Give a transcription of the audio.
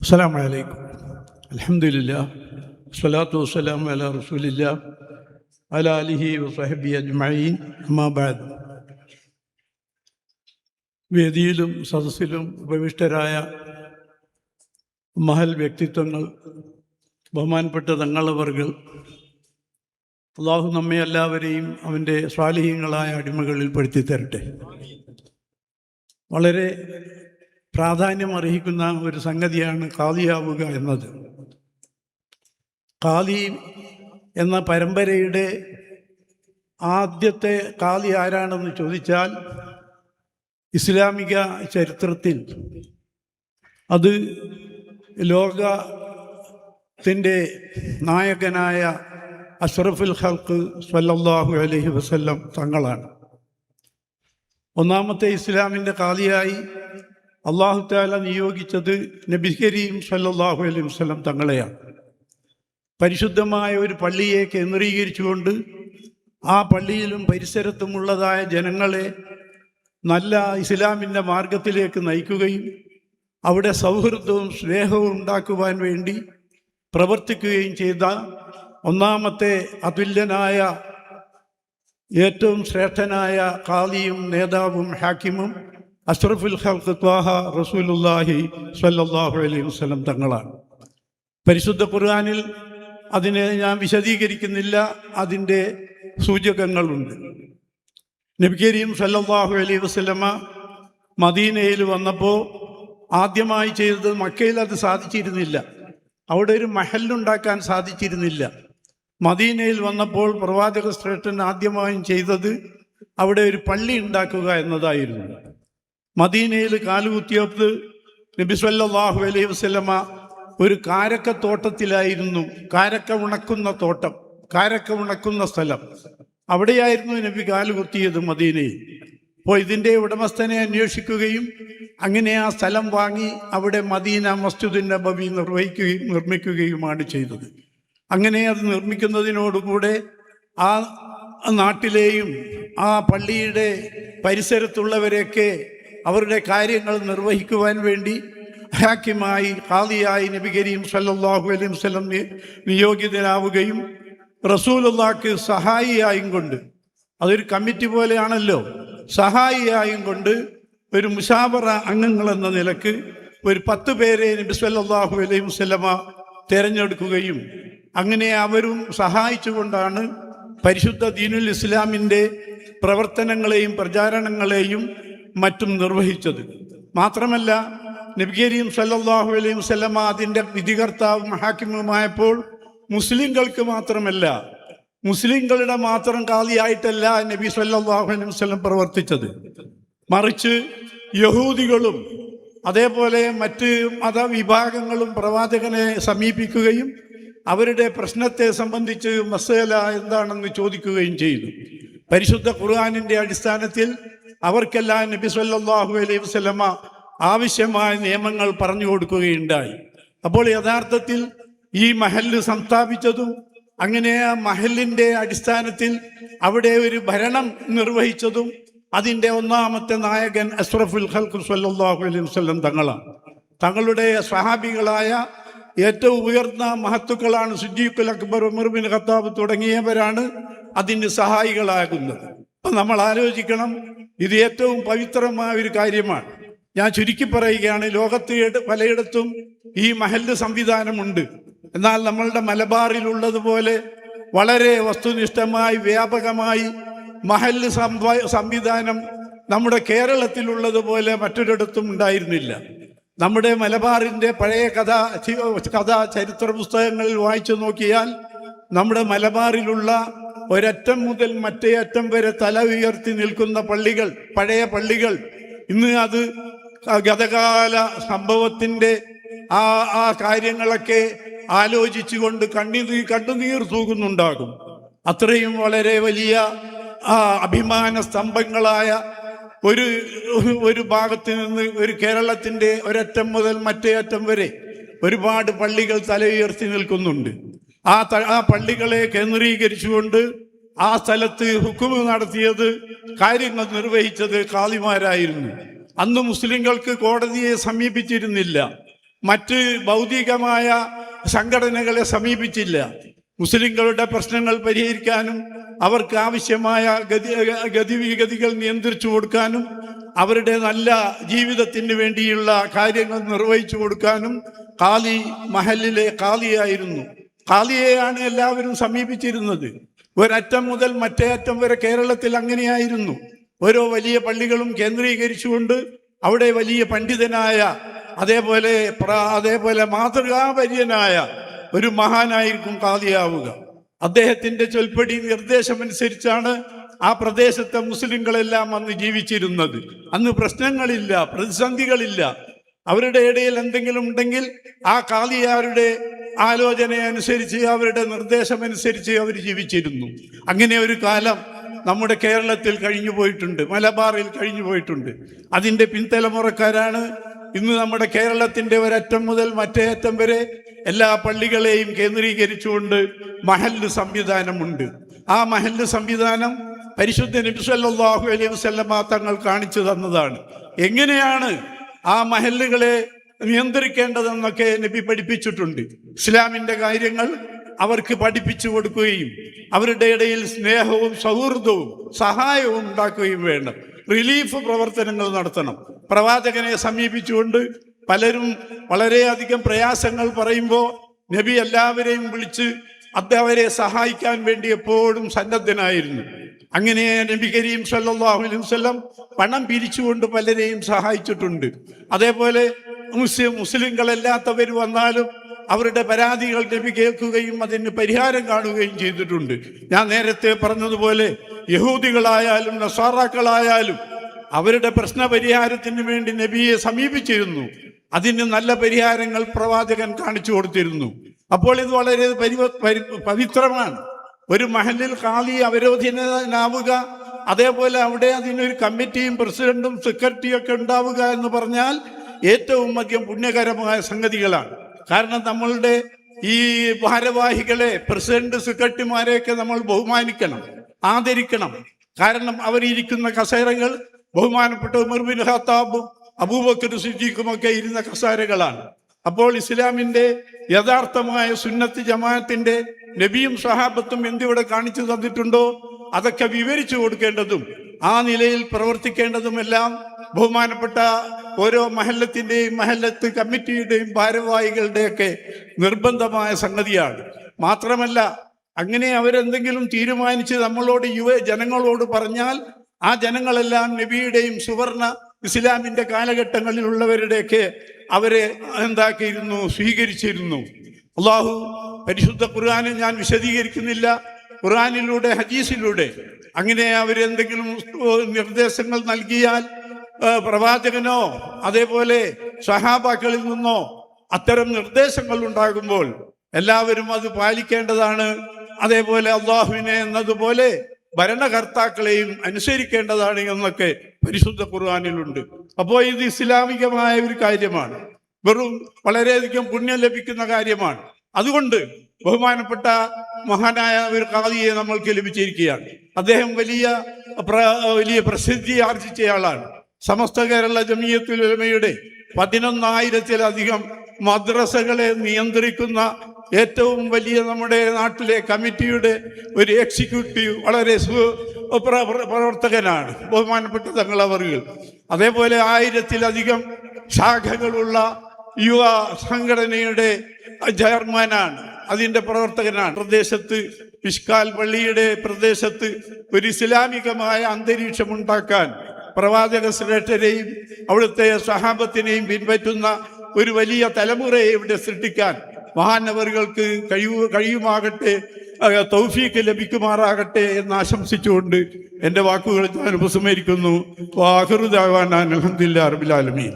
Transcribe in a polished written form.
അസ്സലാമു അലൈക്കും. അൽഹംദുലില്ലാ വസ്സലാത്തു വസ്സലാമു അലാ റസൂലില്ലാ അലാ ആലിഹി വസഹബിഹി അജ്മഈൻ. അമ്മാ ബഅദ്. വേദിയിലും സദസ്സിലും ഉപവിഷ്ടരായ മഹൽ വ്യക്തിത്വങ്ങൾ, ബഹുമാനപ്പെട്ട തങ്ങളവർകൾ, അള്ളാഹു നമ്മെ എല്ലാവരെയും അവൻ്റെ സ്വാലിഹീങ്ങളായ അടിമകളിൽ പെടുത്തി തരട്ടെ. വളരെ പ്രാധാന്യം അർഹിക്കുന്ന ഒരു സംഗതിയാണ് ഖാദിയാവുക എന്നത്. ഖാദി എന്ന പരമ്പരയുടെ ആദ്യത്തെ ഖാദി ആരാണെന്ന് ചോദിച്ചാൽ ഇസ്ലാമിക ചരിത്രത്തിൽ അത് ലോകത്തിൻ്റെ നായകനായ അഷ്റഫുൽ ഖൽഖ് സ്വല്ലല്ലാഹു അലൈഹി വസല്ലം തങ്ങളാണ്. ഒന്നാമത്തെ ഇസ്ലാമിൻ്റെ ഖാദിയായി അല്ലാഹു തആല നിയോഗിച്ചത് നബി കരീം സ്വല്ലല്ലാഹു അലൈഹി വസല്ലം തങ്ങളെയാണ്. പരിശുദ്ധമായ ഒരു പള്ളിയെ കേന്ദ്രീകരിച്ചുകൊണ്ട് ആ പള്ളിയിലും പരിസരത്തുമുള്ളതായ ജനങ്ങളെ നല്ല ഇസ്ലാമിൻ്റെ മാർഗത്തിലേക്ക് നയിക്കുകയും അവിടെ സൗഹൃദവും സ്നേഹവും ഉണ്ടാക്കുവാൻ വേണ്ടി പ്രവർത്തിക്കുകയും ചെയ്ത ഒന്നാമത്തെ അതുല്യനായ ഏറ്റവും ശ്രേഷ്ഠനായ ഖാദിയും നേതാവും ഹാക്കിമും അഷ്റഫുൽ ഖൽഖ് ത്വാഹ റസൂലുള്ളാഹി സ്വല്ലല്ലാഹു അലൈഹി വസല്ലം തങ്ങളാണ്. പരിശുദ്ധ ഖുർആനിൽ അതിനെ ഞാൻ വിശദീകരിക്കുന്നില്ല, അതിൻ്റെ സൂചകങ്ങളുണ്ട്. നബി കരീം സ്വല്ലല്ലാഹു അലൈഹി വസല്ലമ മദീനയിൽ വന്നപ്പോൾ ആദ്യമായി ചെയ്തത്, മക്കയിൽ അത് സാധിച്ചിരുന്നില്ല, അവിടെ ഒരു മഹല്ലുണ്ടാക്കാൻ സാധിച്ചിരുന്നില്ല. മദീനയിൽ വന്നപ്പോൾ പ്രവാചക ശ്രേഷ്ഠൻ ആദ്യമായും ചെയ്തത് അവിടെ ഒരു പള്ളി ഉണ്ടാക്കുക എന്നതായിരുന്നു. മദീനയിൽ കാലുകുത്തിയപ്പോൾ നബി സല്ലല്ലാഹു അലൈഹി വസല്ലമ ഒരു കാരക്കത്തോട്ടത്തിലായിരുന്നു. കാരക്ക ഉണക്കുന്ന തോട്ടം, കാരക്ക ഉണക്കുന്ന സ്ഥലം, അവിടെയായിരുന്നു നബി കാലുകുത്തിയത് മദീനയിൽ. അപ്പോൾ ഇതിൻ്റെ ഉടമസ്ഥനെ അന്വേഷിക്കുകയും അങ്ങനെ ആ സ്ഥലം വാങ്ങി അവിടെ മദീന മസ്ജിദുൻ നബവി നിർമ്മിക്കുകയുമാണ് ചെയ്തത്. അങ്ങനെ അത് നിർമ്മിക്കുന്നതിനോടുകൂടെ ആ നാട്ടിലെയും ആ പള്ളിയുടെ പരിസരത്തുള്ളവരെയൊക്കെ അവരുടെ കാര്യങ്ങൾ നിർവഹിക്കുവാൻ വേണ്ടി ഹാക്കിമായി ഖാദിയായി നബി കരീം സല്ലല്ലാഹു അലൈഹി വസല്ലം നിയോഗിതനാവുകയും റസൂലുള്ളാഹിക്ക് സഹായിയായും കൊണ്ട്, അതൊരു കമ്മിറ്റി പോലെയാണല്ലോ, സഹായിയായും കൊണ്ട് ഒരു മുശാവറ അംഗങ്ങളെന്ന നിലക്ക് ഒരു 10 പേരെ നബി സല്ലല്ലാഹു അലൈഹി വസല്ലമ തിരഞ്ഞെടുക്കുകയും അങ്ങനെ അവരും സഹായിച്ചുകൊണ്ടാണ് പരിശുദ്ധ ദീനുൽ ഇസ്ലാമിൻ്റെ പ്രവർത്തനങ്ങളെയും പ്രചാരണങ്ങളെയും മറ്റും നിർവഹിച്ചത്. മാത്രമല്ല നബി കരീം സല്ലല്ലാഹു അലൈഹി വസല്ലമ അതിൻ്റെ വിധികർത്താവും ഹാക്കിമുമായപ്പോൾ മുസ്ലിങ്ങൾക്ക് മാത്രമല്ല, മുസ്ലിങ്ങളുടെ മാത്രം ഖാദിയായിട്ടല്ല നബി സല്ലല്ലാഹു അലൈഹി വസല്ലം പ്രവർത്തിച്ചത്. മറിച്ച് യഹൂദികളും അതേപോലെ മറ്റ് മതവിഭാഗങ്ങളും പ്രവാചകനെ സമീപിക്കുകയും അവരുടെ പ്രശ്നത്തെ സംബന്ധിച്ച് മസല എന്താണെന്ന് ചോദിക്കുകയും ചെയ്തു. പരിശുദ്ധ ഖുർആനിൻ്റെ അടിസ്ഥാനത്തിൽ അവർക്കെല്ലാം നബി സല്ലല്ലാഹു അലൈഹി വസല്ലമ ആവശ്യമായ നിയമങ്ങൾ പറഞ്ഞു കൊടുക്കുകയുണ്ടായി. അപ്പോൾ യഥാർത്ഥത്തിൽ ഈ മഹല്ല് സംസ്ഥാപിച്ചതും അങ്ങനെ ആ മഹല്ലിൻ്റെ അടിസ്ഥാനത്തിൽ അവിടെ ഒരു ഭരണം നിർവഹിച്ചതും അതിൻ്റെ ഒന്നാമത്തെ നായകൻ അഷ്റഫുൽ ഖൽഖ് സ്വല്ലല്ലാഹു അലൈഹി വസല്ലം തങ്ങളാണ്. തങ്ങളുടെ സ്വഹാബികളായ ഏറ്റവും ഉയർന്ന മഹത്തുക്കളാണ് സിദ്ദീഖുൽ അക്ബർ, ഉമർ ബിൻ ഖത്താബ് തുടങ്ങിയവരാണ് അതിന് സഹായികളാകുന്നത്. അപ്പം നമ്മൾ ആലോചിക്കണം, ഇത് ഏറ്റവും പവിത്രമായ ഒരു കാര്യമാണ്. ഞാൻ ചുരുക്കി പറയുകയാണ്, ലോകത്ത് പലയിടത്തും ഈ മഹല്ല് സംവിധാനമുണ്ട്. എന്നാൽ നമ്മളുടെ മലബാറിലുള്ളതുപോലെ വളരെ വസ്തുനിഷ്ഠമായി വ്യാപകമായി മഹല്ല് സംവിധാനം നമ്മുടെ കേരളത്തിലുള്ളതുപോലെ മറ്റൊരിടത്തും ഉണ്ടായിരുന്നില്ല. നമ്മുടെ മലബാറിൻ്റെ പഴയ കഥ ചരിത്ര പുസ്തകങ്ങളിൽ വായിച്ചു നോക്കിയാൽ നമ്മുടെ മലബാറിലുള്ള ഒരറ്റം മുതൽ മറ്റേ അറ്റം വരെ തല ഉയർത്തി നിൽക്കുന്ന പള്ളികൾ, പഴയ പള്ളികൾ, ഇന്ന് അത് ഗതകാല സംഭവത്തിൻ്റെ ആ കാര്യങ്ങളൊക്കെ ആലോചിച്ചുകൊണ്ട് കണ്ണുനീർ തൂകുന്നുണ്ടാകും. അത്രയും വളരെ വലിയ അഭിമാന സ്തംഭങ്ങളായ ഒരു ഭാഗത്ത് നിന്ന് ഒരു കേരളത്തിൻ്റെ ഒരറ്റം മുതൽ മറ്റേ അറ്റം വരെ ഒരുപാട് പള്ളികൾ തല ഉയർത്തി നിൽക്കുന്നുണ്ട്. ആ പള്ളികളെ കേന്ദ്രീകരിച്ചുകൊണ്ട് ആ സ്ഥലത്ത് ഹുക്കുമ് നടത്തിയത്, കാര്യങ്ങൾ നിർവഹിച്ചത് ഖാദിമാരായിരുന്നു. അന്ന് മുസ്ലിങ്ങൾക്ക് കോടതിയെ സമീപിച്ചിരുന്നില്ല. മറ്റ് ഭൗതികമായ സംഘടനകളെ സമീപിച്ചില്ല. മുസ്ലിങ്ങളുടെ പ്രശ്നങ്ങൾ പരിഹരിക്കാനും അവർക്ക് ആവശ്യമായ ഗതിവിഗതികൾ നിയന്ത്രിച്ചു കൊടുക്കാനും അവരുടെ നല്ല ജീവിതത്തിന് വേണ്ടിയുള്ള കാര്യങ്ങൾ നിർവഹിച്ചു കൊടുക്കാനും ഖാലി മഹലിലെ ഖാലിയായിരുന്നു. ഖാലിയെയാണ് എല്ലാവരും സമീപിച്ചിരുന്നത്. ഒരറ്റം മുതൽ മറ്റേ അറ്റം വരെ കേരളത്തിൽ അങ്ങനെയായിരുന്നു. ഓരോ വലിയ പള്ളികളും കേന്ദ്രീകരിച്ചുകൊണ്ട് അവിടെ വലിയ പണ്ഡിതനായ അതേപോലെ മാതൃകാപര്യനായ ഒരു മഹാനായിരിക്കും ഖാദിയാവുക. അദ്ദേഹത്തിന്റെ ചൊൽപ്പടി നിർദ്ദേശമനുസരിച്ചാണ് ആ പ്രദേശത്തെ മുസ്ലിങ്ങളെല്ലാം അന്ന് ജീവിച്ചിരുന്നത്. അന്ന് പ്രശ്നങ്ങളില്ല, പ്രതിസന്ധികളില്ല. അവരുടെ ഇടയിൽ എന്തെങ്കിലും ഉണ്ടെങ്കിൽ ആ ഖാദിയാരുടെ ആലോചന അനുസരിച്ച് അവരുടെ നിർദ്ദേശമനുസരിച്ച് അവർ ജീവിച്ചിരുന്നു. അങ്ങനെ ഒരു കാലം നമ്മുടെ കേരളത്തിൽ കഴിഞ്ഞു പോയിട്ടുണ്ട്, മലബാറിൽ കഴിഞ്ഞു പോയിട്ടുണ്ട്. അതിൻ്റെ പിൻതലമുറക്കാരാണ് ഇന്ന് നമ്മുടെ കേരളത്തിൻ്റെ ഒരറ്റം മുതൽ മറ്റേ അറ്റം വരെ എല്ലാ പള്ളികളെയും കേന്ദ്രീകരിച്ചുകൊണ്ട് മഹല്ല് സംവിധാനമുണ്ട്. ആ മഹല്ല് സംവിധാനം പരിശുദ്ധ നബി സല്ലല്ലാഹു അലൈഹി വസല്ലമ തങ്ങൾ കാണിച്ചു തന്നതാണ്. എങ്ങനെയാണ് ആ മഹല്ലുകളെ നിയന്ത്രിക്കേണ്ടതെന്നൊക്കെ നബി പഠിപ്പിച്ചിട്ടുണ്ട്. ഇസ്ലാമിൻ്റെ കാര്യങ്ങൾ അവർക്ക് പഠിപ്പിച്ചു കൊടുക്കുകയും അവരുടെ ഇടയിൽ സ്നേഹവും സൗഹൃദവും സഹായവും ഉണ്ടാക്കുകയും വേണം. റിലീഫ് പ്രവർത്തനങ്ങൾ നടത്തണം. പ്രവാചകനെ സമീപിച്ചുകൊണ്ട് പലരും വളരെയധികം പ്രയാസങ്ങൾ പറയുമ്പോൾ നബി എല്ലാവരെയും വിളിച്ച് അവരെ സഹായിക്കാൻ വേണ്ടി എപ്പോഴും സന്നദ്ധനായിരുന്നു. അങ്ങനെ നബി കരീം സല്ലല്ലാഹു അലൈഹി വസല്ലം പണം പിരിച്ചുകൊണ്ട് പലരെയും സഹായിച്ചിട്ടുണ്ട്. അതേപോലെ മുസ്ലിങ്ങളല്ലാത്തവർ വന്നാലും അവരുടെ പരാതികൾ നബി കേൾക്കുകയും അതിന് പരിഹാരം കാണുകയും ചെയ്തിട്ടുണ്ട്. ഞാൻ നേരത്തെ പറഞ്ഞതുപോലെ യഹൂദികളായാലും നസ്വാറാക്കളായാലും അവരുടെ പ്രശ്ന പരിഹാരത്തിന് വേണ്ടി നബിയെ സമീപിച്ചിരുന്നു. അതിന് നല്ല പരിഹാരങ്ങൾ പ്രവാചകൻ കാണിച്ചു കൊടുത്തിരുന്നു. അപ്പോൾ ഇത് വളരെ പവിത്രമാണ്. ഒരു മഹല്ലിൽ ഖാലി അവരോധിതനാവുക, അതേപോലെ അവിടെ അതിനൊരു കമ്മിറ്റിയും പ്രസിഡന്റും സെക്രട്ടറിയും ഒക്കെ ഉണ്ടാവുക എന്ന് പറഞ്ഞാൽ ഏറ്റവും അധികം പുണ്യകരമായ സംഗതികളാണ്. കാരണം നമ്മളുടെ ഈ ഭാരവാഹികളെ, പ്രസിഡന്റ് സെക്രട്ടറിമാരെയൊക്കെ നമ്മൾ ബഹുമാനിക്കണം, ആദരിക്കണം. കാരണം അവരിയ്ക്കുന്ന കസേരകൾ ബഹുമാനപ്പെട്ട ഉമർ ബിൻ ഖത്താബും അബൂബക്കർ സിദ്ദീഖുമൊക്കെ ഇരുന്ന കസേരകളാണ്. അപ്പോൾ ഇസ്ലാമിൻ്റെ യഥാർത്ഥമായ സുന്നത്ത് ജമാഅത്തിന്റെ നബിയും സഹാബത്തും എന്തിവിടെ കാണിച്ചു തന്നിട്ടുണ്ടോ അതൊക്കെ വിവരിച്ചു കൊടുക്കേണ്ടതും ആ നിലയിൽ പ്രവർത്തിക്കേണ്ടതുമെല്ലാം ബഹുമാനപ്പെട്ട ഓരോ മഹല്ലത്തിൻ്റെയും മഹല്ലത്ത് കമ്മിറ്റിയുടെയും ഭാരവാഹികളുടെയൊക്കെ നിർബന്ധമായ സംഗതിയാണ്. മാത്രമല്ല, അങ്ങനെ അവരെന്തെങ്കിലും തീരുമാനിച്ച് നമ്മളോട് ജനങ്ങളോട് പറഞ്ഞാൽ ആ ജനങ്ങളെല്ലാം നബിയുടെയും സുവർണ ഇസ്ലാമിൻ്റെ കാലഘട്ടങ്ങളിലുള്ളവരുടെയൊക്കെ അവരെ എന്താക്കിയിരുന്നു, സ്വീകരിച്ചിരുന്നു. അള്ളാഹു പരിശുദ്ധ ഖുർആനിൽ ഞാൻ വിശദീകരിക്കുന്നില്ല, ഖുർആനിലൂടെ ഹദീസിലൂടെ അങ്ങനെ അവരെന്തെങ്കിലും നിർദ്ദേശങ്ങൾ നൽകിയാൽ പ്രവാചകനോ അതേപോലെ സഹാബാക്കളിൽ നിന്നോ അത്തരം നിർദ്ദേശങ്ങൾ ഉണ്ടാകുമ്പോൾ എല്ലാവരും അത് പാലിക്കേണ്ടതാണ്. അതേപോലെ അള്ളാഹുവിനെ എന്നതുപോലെ ഭരണകർത്താക്കളെയും അനുസരിക്കേണ്ടതാണ് എന്നൊക്കെ പരിശുദ്ധ ഖുർആനിലുണ്ട്. അപ്പോൾ ഇത് ഇസ്ലാമികമായ ഒരു കാര്യമാണ്, വെറും വളരെയധികം പുണ്യം ലഭിക്കുന്ന കാര്യമാണ്. അതുകൊണ്ട് ബഹുമാനപ്പെട്ട മഹാനായ ഒരു ഖാദിയെ നമ്മൾക്ക് ലഭിച്ചിരിക്കുകയാണ്. അദ്ദേഹം വലിയ പ്രസിദ്ധി ആർജിച്ചയാളാണ്. സമസ്ത കേരള ജമിയത്തുൽ ഉലമയുടെ 11,000-ലധികം മദ്രസകളെ നിയന്ത്രിക്കുന്ന ഏറ്റവും വലിയ നമ്മുടെ നാട്ടിലെ കമ്മിറ്റിയുടെ ഒരു എക്സിക്യൂട്ടീവ് വളരെ പ്രവർത്തകനാണ് ബഹുമാനപ്പെട്ട തങ്ങളവറുകൾ. അതേപോലെ 1000-ലധികം ശാഖകളുള്ള യുവ സംഘടനയുടെ ചെയർമാനാണ്, അതിൻ്റെ പ്രവർത്തകനാണ്. പ്രദേശത്ത് പിഷ്കാൽ പള്ളിയുടെ പ്രദേശത്ത് ഒരു ഇസ്ലാമികമായ അന്തരീക്ഷം ഉണ്ടാക്കാൻ പ്രവാചക ശ്രേഷ്ഠരെയും അവിടുത്തെ സഹാബത്തിനെയും പിൻപറ്റുന്ന ഒരു വലിയ തലമുറയെ ഇവിടെ സൃഷ്ടിക്കാൻ മഹാനവറുകൾക്ക് കഴിയുമാകട്ടെ, തൗഫീഖ് ലഭിക്കുമാറാകട്ടെ എന്ന് ആശംസിച്ചുകൊണ്ട് എൻ്റെ വാക്കുകൾ ഞാൻ ഉപസംഹരിക്കുന്നു. വാഖിറു ദഅ്വാനാ അൽഹംദുലില്ലാഹി റബ്ബിൽ ആലമീൻ.